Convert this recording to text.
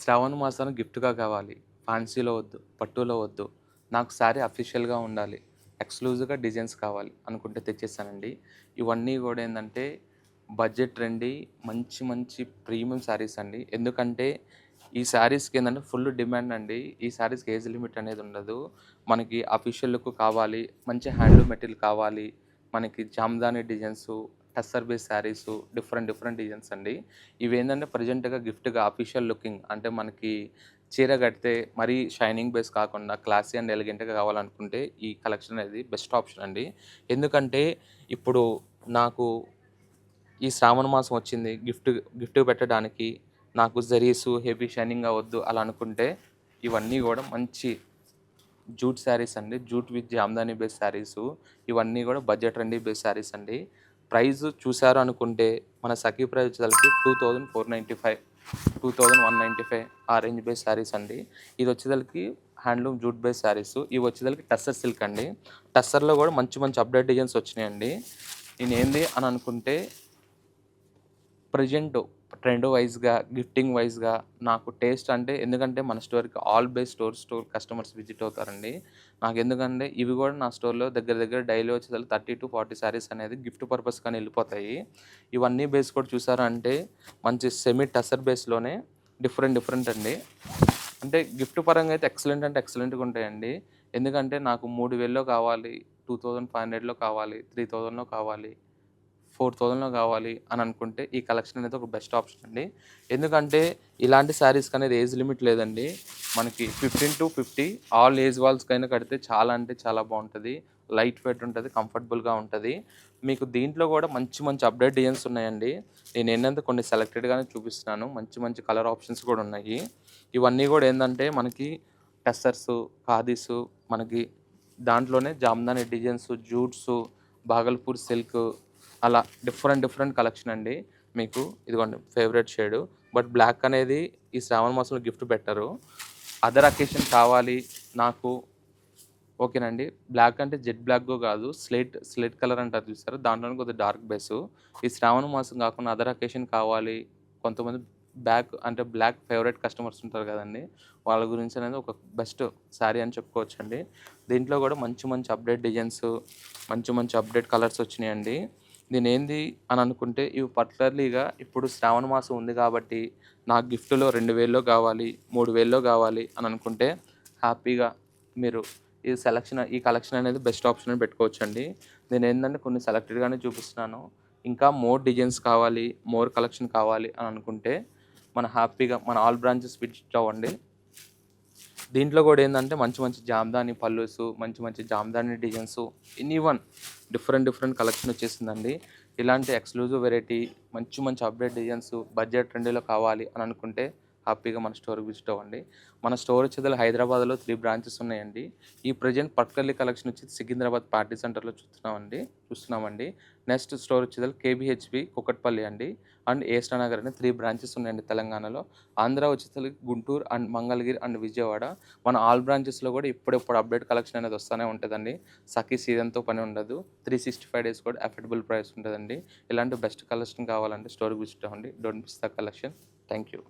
శ్రావణ మాసాన గిఫ్ట్‌గా కావాలి. ఫ్యాన్సీలో వద్దు, పట్టులో వద్దు. నాకు శారీ అఫీషియల్‌గా ఉండాలి. ఎక్స్‌క్లూజివ్‌గా డిజైన్స్ కావాలి అనుకుంటే తెచ్చేసానండి. ఇవన్నీ గూడా ఏందంటే బడ్జెట్ ట్రెండీ మంచి మంచి ప్రీమియం శారీస్ అండి. ఎందుకంటే ఈ శారీస్‌కి ఏందంటే ఫుల్ డిమాండ్ అండి. ఈ శారీస్‌కి ఏజ్ లిమిట్ అనేది ఉండదు. మనకి అఫీషియల్ లుక్ కావాలి, మంచి హ్యాండ్లూమ్ మెటీరియల్ కావాలి, మనకి Jamdani designs, tussar base saris, different different designs అండి. ఇవేందంటే ప్రెజెంట్‌గా గిఫ్ట్‌గా అఫీషియల్ లుకింగ్ అంటే మనకి చీర కడితే మరీ షైనింగ్ బేస్ కాకుండా క్లాసీ అండ్ ఎలిగెంట్‌గా కావాలనుకుంటే ఈ కలెక్షన్ అనేది బెస్ట్ ఆప్షన్ అండి. ఎందుకంటే ఇప్పుడు నాకు ఈ శ్రావణ మాసం వచ్చింది. గిఫ్ట్ పెట్టడానికి నాకు జరీసు హెవీ షైనింగ్‌గా వద్దు అలా అనుకుంటే ఇవన్నీ గూడా మంచి జూట్ శారీస్ అండి. Jute with Jamdani base saris. ఇవన్నీ గూడా బడ్జెట్ ఫ్రెండ్లీ బేస్ శారీస్ అండి. ప్రైస్ చూసారు అనుకుంటే మన సఖీ ప్రైస్ వచ్చేసరికి 2495, 2195 ఆ రేంజ్ బేస్ శారీస్ అండి. ఇది వచ్చేసరికి హ్యాండ్లూమ్ జూట్ బేస్ శారీసు. ఇవి వచ్చేసరికి టస్సర్ సిల్క్ అండి. టస్సర్‌లో గూడా మంచి మంచి అప్‌డేట్ డిజైన్స్ వచ్చినాయండి. నేనేంది అని అనుకుంటే ప్రెజెంట్ ట్రెండ్ వైస్‌గా, గిఫ్టింగ్ వైస్‌గా నాకు టేస్ట్ అంటే ఎందుకంటే మన స్టోర్‌కి all by store customers visit అవుతారండి. నాకెందుకంటే ఇవి గూడా నా స్టోర్‌లో దగ్గర దగ్గర డైలీ వచ్చేసరికి 30-40 శారీస్ అనేది గిఫ్ట్ పర్పస్‌కని ఎళ్ళిపోతాయి. ఇవన్నీ బేస్ కూడా చూసారంటే మంచి సెమీ టసర్ బేస్‌లోనే డిఫరెంట్ డిఫరెంట్ అండి. అంటే గిఫ్ట్ పరంగా అయితే ఎక్సలెంట్ అంటే ఎక్సలెంట్‌గా ఉంటాయండి. ఎందుకంటే నాకు 3000లో కావాలి, 2500లో కావాలి, 3000లో కావాలి, 4000లో కావాలి అని అనుకుంటే ఈ కలెక్షన్ అనేది ఒక బెస్ట్ ఆప్షన్ అండి. ఎందుకంటే ఇలాంటి శారీస్‌కి అనేది ఏజ్ లిమిట్ లేదండి. మనకి 15-50 ఆల్ ఏజ్ వాళ్ళకైనా కడితే చాలా అంటే చాలా బావుంటది. లైట్ వెయిట్ ఉంటది. కంఫర్టబుల్‌గా ఉంటది. మీకు దీంట్లో కూడా మంచి మంచి అప్‌డేట్ డిజైన్స్ ఉన్నాయండి. నేనేందంటే కొన్ని సెలెక్టెడ్‌గానే చూపిస్తున్నాను. మంచి మంచి కలర్ ఆప్షన్స్ కూడా ఉన్నాయి. ఇవన్నీ కూడా ఏందంటే మనకి టస్సర్సు, ఖాదీసు మనకి దాంట్లోనే జామ్దాని డిజైన్స్, జూట్సు, భాగల్పూర్ సిల్క్ అలా డిఫరెంట్ డిఫరెంట్ కలెక్షన్ అండి. మీకు ఇదిగోండి ఫేవరెట్ షేడు. బట్ బ్లాక్ అనేది ఈ శ్రావణ మాసంలో గిఫ్ట్ పెట్టరు. అదర్ అకేషన్ కావాలి నాకు ఓకేనండి. బ్లాక్ అంటే జెట్ బ్లాక్‌గో కాదు. స్లేట్ కలర్ అంటారు చూసారా? దాంట్లోనే కొద్దిగా డార్క్ బేసు. ఈ శ్రావణ మాసం కాకుండా అదర్ అకేషన్ కావాలి. కొంతమంది బ్లాక్ ఫేవరెట్ కస్టమర్స్ ఉంటారు కదండీ! వాళ్ళ గురించి అనేది ఒక బెస్ట్ శారీ అని చెప్పుకోవచ్చండి. దీంట్లో కూడా మంచి మంచి అప్‌డేట్ డిజైన్స్, మంచి మంచి అప్‌డేట్ కలర్స్ వచ్చినాయండి. నేనేంది అని అనుకుంటే ఇవి పర్టిక్యులర్‌లీగా ఇప్పుడు శ్రావణ మాసం ఉంది కాబట్టి నాకు గిఫ్ట్‌లో 2000లో కావాలి, 3000లో కావాలి అని అనుకుంటే హ్యాపీగా మీరు ఈ కలెక్షన్ అనేది బెస్ట్ ఆప్షన్ అని పెట్టుకోవచ్చండి. నేనేందంటే కొన్ని సెలెక్టెడ్‌గానే చూపిస్తున్నాను. ఇంకా మోర్ డిజైన్స్ కావాలి, మోర్ కలెక్షన్ కావాలి అని అనుకుంటే హ్యాపీగా మన ఆల్ బ్రాంచెస్ విజిట్ అవ్వండి. దీంట్లో కూడా ఏందంటే మంచి మంచి జామ్దాని పల్లూసు, మంచి మంచి Jamdani designs anyone different different collection వచ్చేసిందండి. ఇలాంటి ఎక్స్‌క్లూజివ్ వెరైటీ మంచి మంచి అప్‌డేట్ డిజైన్స్ బడ్జెట్ ట్రెండీలో కావాలి అని అనుకుంటే హ్యాపీగా మన స్టోర్‌కి విజిట్ అవ్వండి. మన స్టోర్ వచ్చేది హైదరాబాద్‌లో 3 బ్రాంచెస్ ఉన్నాయండి. ఈ ప్రెజెంట్ పర్టిక్యులర్లీ కలెక్షన్ వచ్చి సికింద్రాబాద్ పార్టీ సెంటర్‌లో చూస్తున్నామండి. నెక్స్ట్ స్టోర్ వచ్చేది కేబీహెచ్‌బీ కూకట్పల్లి అండి. అండ్ ఏస్టా నగర్ అని 3 బ్రాంచెస్ ఉన్నాయండి తెలంగాణలో. ఆంధ్ర వచ్చేసరికి గుంటూరు అండ్ మంగళగిరి అండ్ విజయవాడ. మన ఆల్ బ్రాంచెస్‌లో కూడా ఇప్పుడిప్పుడు అప్‌డేట్ కలెక్షన్ అనేది వస్తూనే ఉంటదండి. సఖీ సీజన్‌తో పని ఉండదు. 365 డేస్ కూడా అఫోర్డబుల్ ప్రైస్ ఉంటదండి. ఇలాంటి బెస్ట్ కలెక్షన్ కావాలంటే స్టోర్‌కి విజిట్ అవ్వండి. Don't miss the collection. Thank you.